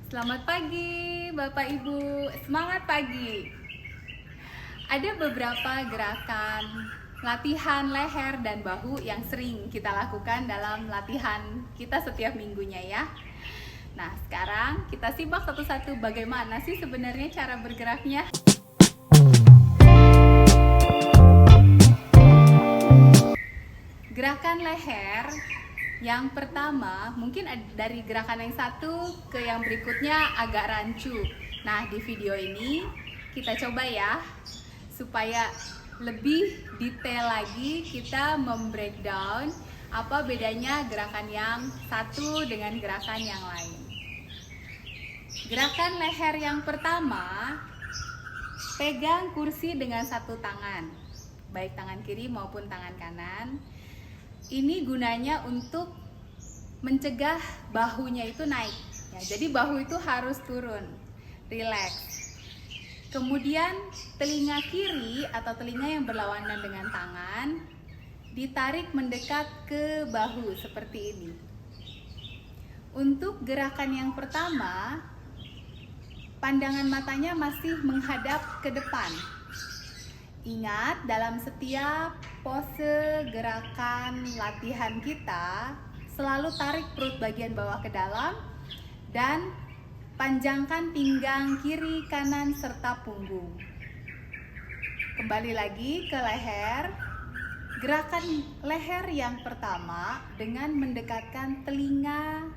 Selamat pagi, Bapak Ibu. Semangat pagi. Ada beberapa gerakan latihan leher dan bahu yang sering kita lakukan dalam latihan kita setiap minggunya ya. Nah, sekarang kita simak satu-satu bagaimana sih sebenarnya cara bergeraknya. Gerakan leher yang pertama, mungkin dari gerakan yang satu ke yang berikutnya agak rancu. Nah, di video ini kita coba ya, supaya lebih detail lagi kita membreakdown apa bedanya gerakan yang satu dengan gerakan yang lain. Gerakan leher yang pertama, pegang kursi dengan satu tangan, baik tangan kiri maupun tangan kanan. Ini gunanya untuk mencegah bahunya itu naik ya, jadi bahu itu harus turun, relax. Kemudian telinga kiri atau telinga yang berlawanan dengan tangan ditarik mendekat ke bahu seperti ini. Untuk gerakan yang pertama, pandangan matanya masih menghadap ke depan. Ingat, dalam setiap pose gerakan latihan kita, selalu tarik perut bagian bawah ke dalam dan panjangkan pinggang kiri, kanan, serta punggung. Kembali lagi ke leher. Gerakan leher yang pertama dengan mendekatkan telinga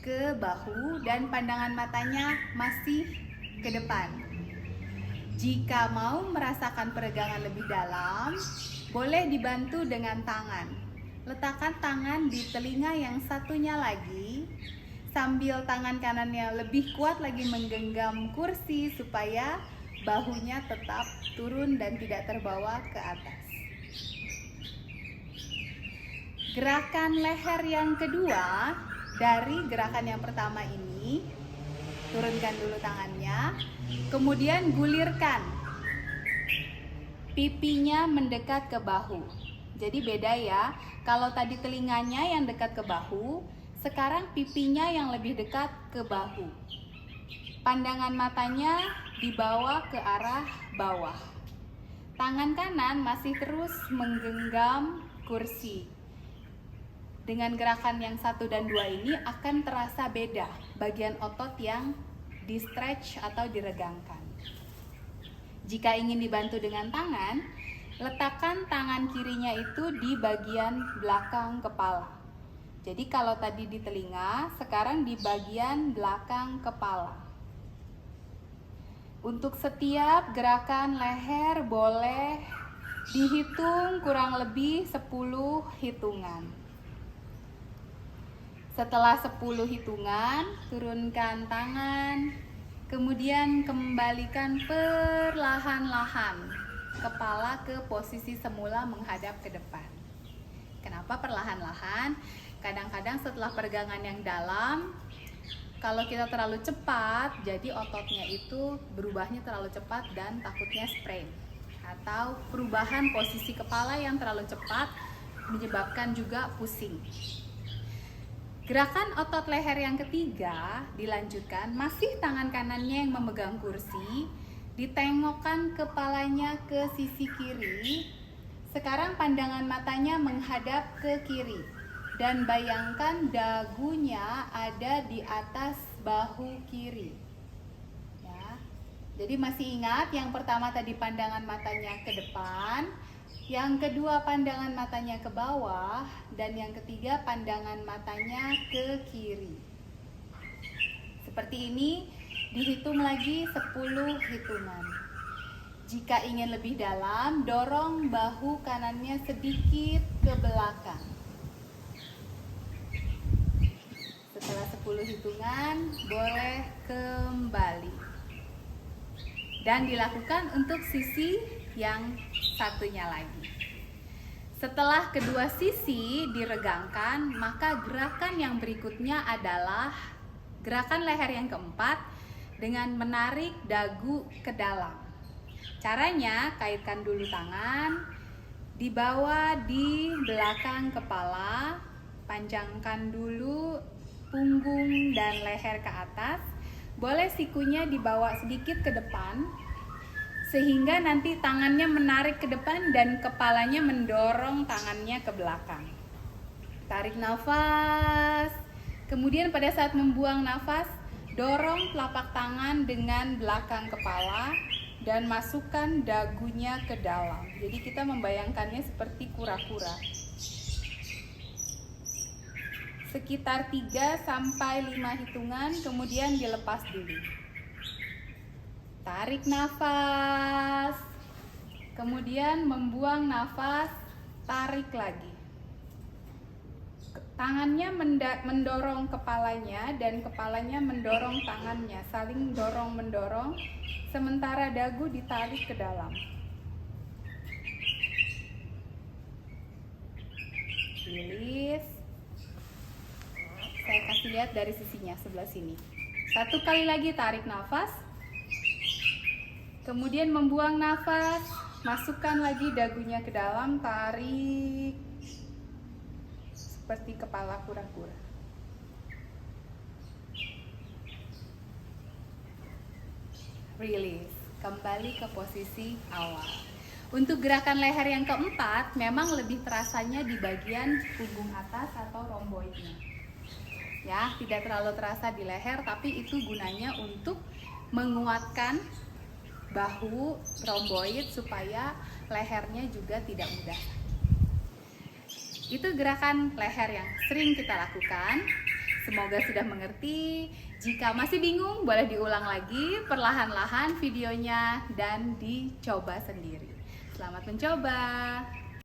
ke bahu dan pandangan matanya masih ke depan. Jika mau merasakan peregangan lebih dalam, boleh dibantu dengan tangan. Letakkan tangan di telinga yang satunya lagi, sambil tangan kanannya lebih kuat lagi menggenggam kursi supaya bahunya tetap turun dan tidak terbawa ke atas. Gerakan leher yang kedua dari gerakan yang pertama ini, turunkan dulu tangannya, kemudian gulirkan pipinya mendekat ke bahu. Jadi beda ya, kalau tadi telinganya yang dekat ke bahu, sekarang pipinya yang lebih dekat ke bahu. Pandangan matanya dibawa ke arah bawah. Tangan kanan masih terus menggenggam kursi. Dengan gerakan yang 1 dan 2 ini akan terasa beda bagian otot yang di stretch atau diregangkan. Jika ingin dibantu dengan tangan, letakkan tangan kirinya itu di bagian belakang kepala. Jadi kalau tadi di telinga, sekarang di bagian belakang kepala. Untuk setiap gerakan leher boleh dihitung kurang lebih 10 hitungan. Setelah 10 hitungan, turunkan tangan, kemudian kembalikan perlahan-lahan kepala ke posisi semula menghadap ke depan. Kenapa perlahan-lahan? Kadang-kadang setelah peregangan yang dalam, kalau kita terlalu cepat, jadi ototnya itu berubahnya terlalu cepat dan takutnya sprain. Atau perubahan posisi kepala yang terlalu cepat menyebabkan juga pusing. Gerakan otot leher yang ketiga dilanjutkan, masih tangan kanannya yang memegang kursi, ditengokkan kepalanya ke sisi kiri. Sekarang pandangan matanya menghadap ke kiri dan bayangkan dagunya ada di atas bahu kiri. Ya. Jadi masih ingat, yang pertama tadi pandangan matanya ke depan, yang kedua pandangan matanya ke bawah, dan yang ketiga pandangan matanya ke kiri. Seperti ini, dihitung lagi 10 hitungan. Jika ingin lebih dalam, dorong bahu kanannya sedikit ke belakang. Setelah 10 hitungan, boleh kembali. Dan dilakukan untuk sisi yang satunya lagi. Setelah kedua sisi diregangkan, maka gerakan yang berikutnya adalah gerakan leher yang keempat dengan menarik dagu ke dalam. Caranya, kaitkan dulu tangan, dibawa di belakang kepala, panjangkan dulu punggung dan leher ke atas, boleh sikunya dibawa sedikit ke depan, sehingga nanti tangannya menarik ke depan dan kepalanya mendorong tangannya ke belakang. Tarik nafas, kemudian pada saat membuang nafas, dorong telapak tangan dengan belakang kepala dan masukkan dagunya ke dalam. Jadi kita membayangkannya seperti kura-kura. Sekitar 3-5 hitungan, kemudian dilepas dulu. Tarik nafas, kemudian membuang nafas, tarik lagi. Tangannya mendorong kepalanya dan kepalanya mendorong tangannya, saling dorong-mendorong, sementara dagu ditarik ke dalam. Rilis. Saya kasih lihat dari sisinya, sebelah sini. 1 kali lagi tarik nafas. Kemudian membuang nafas, masukkan lagi dagunya ke dalam, tarik seperti kepala kura-kura. Release, kembali ke posisi awal. Untuk gerakan leher yang keempat, memang lebih terasanya di bagian punggung atas atau romboidnya. Ya, tidak terlalu terasa di leher, tapi itu gunanya untuk menguatkan bahu romboid supaya lehernya juga tidak mudah. Itu gerakan leher yang sering kita lakukan. Semoga sudah mengerti. Jika masih bingung, boleh diulang lagi perlahan-lahan videonya dan dicoba sendiri. Selamat mencoba.